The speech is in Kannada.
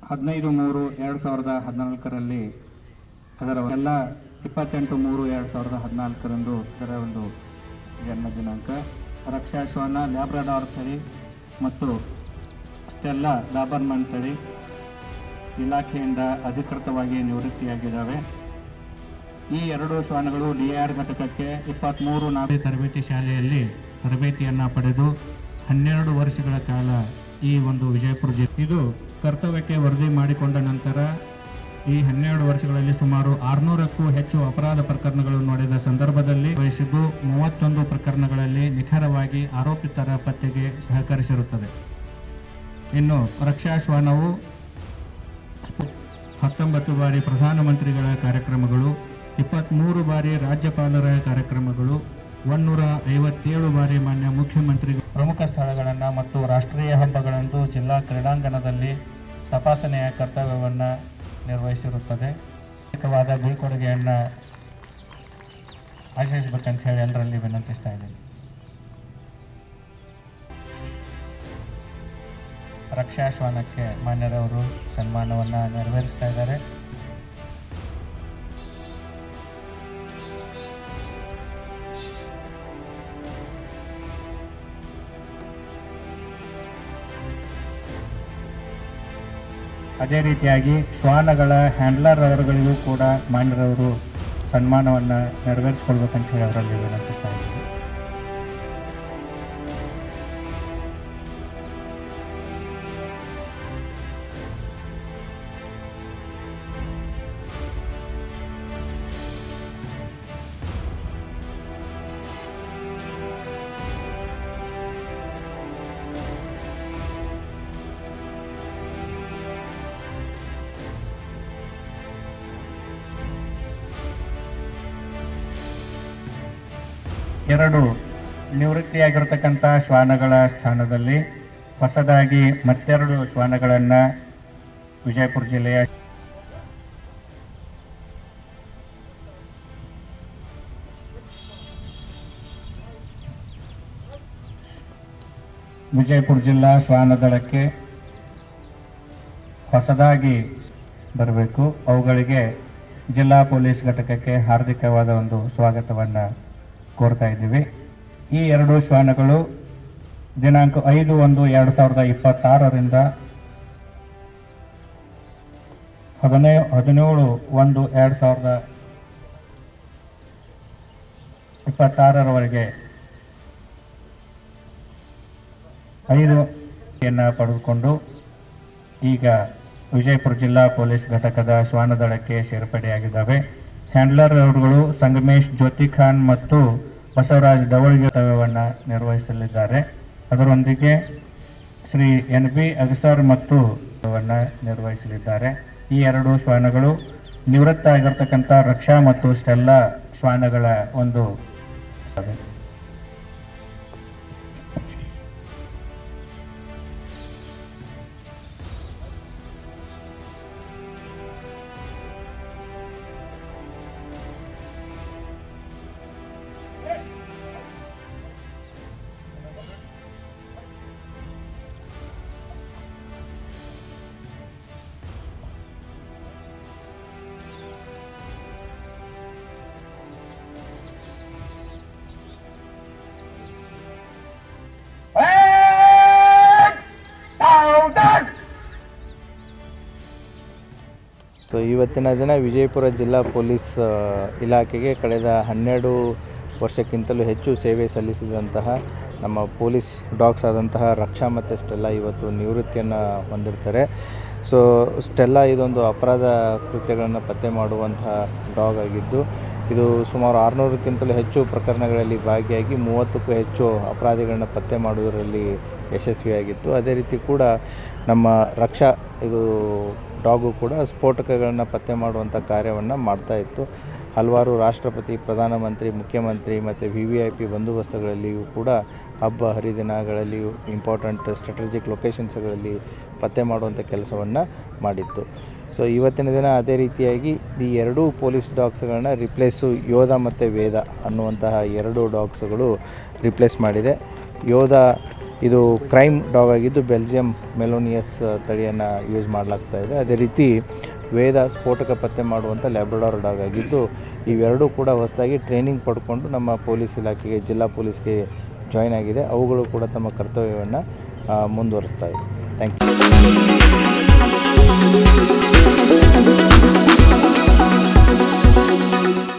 15/3/2014ರಲ್ಲಿ ಅದರ ಎಲ್ಲ 28/3/2014 ಇದರ ಒಂದು ಜನ್ಮ ದಿನಾಂಕ. ರಕ್ಷಾ ಶ್ವಾನ ಲ್ಯಾಬ್ರಡಾರ್ ತಳಿ ಮತ್ತು ಸ್ಟೆಲ್ಲಾ ಡಾಬರ್ಮನ್ ತಳಿ ಇಲಾಖೆಯಿಂದ ಅಧಿಕೃತವಾಗಿ ನಿವೃತ್ತಿಯಾಗಿದ್ದಾವೆ. ಈ ಎರಡು ಶ್ವಾನಗಳು DAR ಘಟಕಕ್ಕೆ 23 ತರಬೇತಿ ಶಾಲೆಯಲ್ಲಿ ತರಬೇತಿಯನ್ನು ಪಡೆದು 12 ವರ್ಷಗಳ ಕಾಲ ಈ ಒಂದು ವಿಜಯಪುರ ಜಿಲ್ಲೆ ಇದು ಕರ್ತವ್ಯಕ್ಕೆ ವರದಿ ಮಾಡಿಕೊಂಡ ನಂತರ ಈ 12 ವರ್ಷಗಳಲ್ಲಿ ಸುಮಾರು 600ಕ್ಕೂ ಹೆಚ್ಚು ಅಪರಾಧ ಪ್ರಕರಣಗಳು ನಡೆದ ಸಂದರ್ಭದಲ್ಲಿ ವಹಿಸಿದ್ದು 31 ಪ್ರಕರಣಗಳಲ್ಲಿ ನಿಖರವಾಗಿ ಆರೋಪಿತರ ಪತ್ತೆಗೆ ಸಹಕರಿಸಿರುತ್ತದೆ. ಇನ್ನು ರಕ್ಷಾ ಶ್ವಾನವು 19 ಬಾರಿ ಪ್ರಧಾನಮಂತ್ರಿಗಳ ಕಾರ್ಯಕ್ರಮಗಳು, 23 ಬಾರಿ ರಾಜ್ಯಪಾಲರ ಕಾರ್ಯಕ್ರಮಗಳು, 157 ಬಾರಿ ಮಾನ್ಯ ಮುಖ್ಯಮಂತ್ರಿಗಳು ಪ್ರಮುಖ ಸ್ಥಳಗಳನ್ನು ಮತ್ತು ರಾಷ್ಟ್ರೀಯ ಹಬ್ಬಗಳಂದು ಜಿಲ್ಲಾ ಕ್ರೀಡಾಂಗಣದಲ್ಲಿ ತಪಾಸಣೆಯ ಕರ್ತವ್ಯವನ್ನು ನಿರ್ವಹಿಸಿರುತ್ತದೆ. ಅಧಿಕವಾದ ಬೀಳ್ಕೊಡುಗೆಯನ್ನು ಆಚರಿಸಬೇಕಂತ ಹೇಳಿ ಎಲ್ಲರಲ್ಲಿ ವಿನಂತಿಸ್ತಾ ಇದ್ದೀನಿ. ರಕ್ಷಾ ಶ್ವಾನಕ್ಕೆ ಮಾನ್ಯರವರು ಸನ್ಮಾನವನ್ನು ನೆರವೇರಿಸ್ತಾ ಇದ್ದಾರೆ. ಅದೇ ರೀತಿಯಾಗಿ ಶ್ವಾನಗಳ ಹ್ಯಾಂಡ್ಲರ್ ಅವರುಗಳಿಗೂ ಕೂಡ ಮಾನ್ಯರವರು ಸನ್ಮಾನವನ್ನು ನೆರವೇರಿಸಿಕೊಳ್ಬೇಕಂತ ಹೇಳಿ ಅವರಲ್ಲಿ ವಿನಂತಿಸ್ತಾ ಇದ್ದೀನಿ. ಎರಡು ನಿವೃತ್ತಿಯಾಗಿರ್ತಕ್ಕಂಥ ಶ್ವಾನಗಳ ಸ್ಥಾನದಲ್ಲಿ ಹೊಸದಾಗಿ ಮತ್ತೆರಡು ಶ್ವಾನಗಳನ್ನು ವಿಜಯಪುರ ಜಿಲ್ಲೆಯ ವಿಜಯಪುರ ಜಿಲ್ಲಾ ಶ್ವಾನ ದಳಕ್ಕೆ ಹೊಸದಾಗಿ ಬರಬೇಕು. ಅವುಗಳಿಗೆ ಜಿಲ್ಲಾ ಪೊಲೀಸ್ ಘಟಕಕ್ಕೆ ಹಾರ್ದಿಕವಾದ ಒಂದು ಸ್ವಾಗತವನ್ನು ಕೋರ್ತಾ ಇದ್ದೀವಿ. ಈ ಎರಡು ಶ್ವಾನಗಳು ದಿನಾಂಕ 5/1/2026ರಿಂದ 17/1/2026ರವರೆಗೆ 5 ಪಡೆದುಕೊಂಡು ಈಗ ವಿಜಯಪುರ ಜಿಲ್ಲಾ ಪೊಲೀಸ್ ಘಟಕದ ಶ್ವಾನದಳಕ್ಕೆ ಸೇರ್ಪಡೆಯಾಗಿದ್ದಾವೆ. ಹ್ಯಾಂಡ್ಲರ್ ಅವರುಗಳು ಸಂಗಮೇಶ್ ಜ್ಯೋತಿ ಖಾನ್ ಮತ್ತು ಬಸವರಾಜ್ ದವಳಿಗೆ ಕರ್ತವ್ಯವನ್ನು ನಿರ್ವಹಿಸಲಿದ್ದಾರೆ. ಅದರೊಂದಿಗೆ ಶ್ರೀ NB ಅಗಸರ್ ಮತ್ತು ನಿರ್ವಹಿಸಲಿದ್ದಾರೆ. ಈ ಎರಡು ಶ್ವಾನಗಳು ನಿವೃತ್ತ ಆಗಿರ್ತಕ್ಕಂಥ ರಕ್ಷಾ ಮತ್ತು ಸ್ಟೆಲ್ಲಾ ಶ್ವಾನಗಳ ಒಂದು ಸಭೆ. ಸೊ ಇವತ್ತಿನ ದಿನ ವಿಜಯಪುರ ಜಿಲ್ಲಾ ಪೊಲೀಸ್ ಇಲಾಖೆಗೆ ಕಳೆದ 12 ವರ್ಷಕ್ಕಿಂತಲೂ ಹೆಚ್ಚು ಸೇವೆ ಸಲ್ಲಿಸಿದಂತಹ ನಮ್ಮ ಪೊಲೀಸ್ ಡಾಗ್ಸ್ ಆದಂತಹ ರಕ್ಷಾ ಮತ್ತು ಸ್ಟೆಲ್ಲಾ ಇವತ್ತು ನಿವೃತ್ತಿಯನ್ನು ಹೊಂದಿರ್ತಾರೆ. ಸೊ ಸ್ಟೆಲ್ಲಾ ಇದೊಂದು ಅಪರಾಧ ಕೃತ್ಯಗಳನ್ನು ಪತ್ತೆ ಮಾಡುವಂತಹ ಡಾಗ್ ಆಗಿದ್ದು ಇದು ಸುಮಾರು 600ಕ್ಕಿಂತಲೂ ಹೆಚ್ಚು ಪ್ರಕರಣಗಳಲ್ಲಿ ಭಾಗಿಯಾಗಿ 30ಕ್ಕೂ ಹೆಚ್ಚು ಅಪರಾಧಿಗಳನ್ನ ಪತ್ತೆ ಮಾಡುವುದರಲ್ಲಿ ಯಶಸ್ವಿಯಾಗಿತ್ತು. ಅದೇ ರೀತಿ ಕೂಡ ನಮ್ಮ ರಕ್ಷಾ ಇದು ಡಾಗು ಕೂಡ ಸ್ಫೋಟಕಗಳನ್ನು ಪತ್ತೆ ಮಾಡುವಂಥ ಕಾರ್ಯವನ್ನು ಮಾಡ್ತಾಯಿತ್ತು. ಹಲವಾರು ರಾಷ್ಟ್ರಪತಿ, ಪ್ರಧಾನಮಂತ್ರಿ, ಮುಖ್ಯಮಂತ್ರಿ ಮತ್ತು VVIP ಬಂದೋಬಸ್ತುಗಳಲ್ಲಿಯೂ ಕೂಡ ಹಬ್ಬ ಹರಿದಿನಗಳಲ್ಲಿಯೂ ಇಂಪಾರ್ಟೆಂಟ್ ಸ್ಟ್ರಾಟಜಿಕ್ ಲೊಕೇಶನ್ಸ್ಗಳಲ್ಲಿ ಪತ್ತೆ ಮಾಡುವಂಥ ಕೆಲಸವನ್ನು ಮಾಡಿತ್ತು. ಸೊ ಇವತ್ತಿನ ದಿನ ಅದೇ ರೀತಿಯಾಗಿ ಈ ಎರಡೂ ಪೊಲೀಸ್ ಡಾಗ್ಸ್ಗಳನ್ನ ರಿಪ್ಲೇಸು ಯೋಧ ಮತ್ತು ವೇದ ಅನ್ನುವಂತಹ 2 ಡಾಗ್ಸ್ಗಳು ರಿಪ್ಲೇಸ್ ಮಾಡಿದೆ. ಯೋಧ ಇದು ಕ್ರೈಮ್ ಡಾಗ್ ಆಗಿದ್ದು ಬೆಲ್ಜಿಯಂ ಮೆಲೋನಿಯಸ್ ತಳಿಯನ್ನು ಯೂಸ್ ಮಾಡಲಾಗ್ತಾ ಇದೆ. ಅದೇ ರೀತಿ ವೇದ ಸ್ಫೋಟಕ ಪತ್ತೆ ಮಾಡುವಂಥ ಲ್ಯಾಬ್ರಡಾರ್ ಡಾಗ್ ಆಗಿದ್ದು ಇವೆರಡೂ ಕೂಡ ಹೊಸದಾಗಿ ಟ್ರೈನಿಂಗ್ ಪಡ್ಕೊಂಡು ನಮ್ಮ ಪೊಲೀಸ್ ಇಲಾಖೆಗೆ ಜಿಲ್ಲಾ ಪೊಲೀಸ್ಗೆ ಜಾಯ್ನ್ ಆಗಿದೆ. ಅವುಗಳು ಕೂಡ ತಮ್ಮ ಕರ್ತವ್ಯವನ್ನು ಮುಂದುವರಿಸ್ತಾ ಇದೆ. Thank you.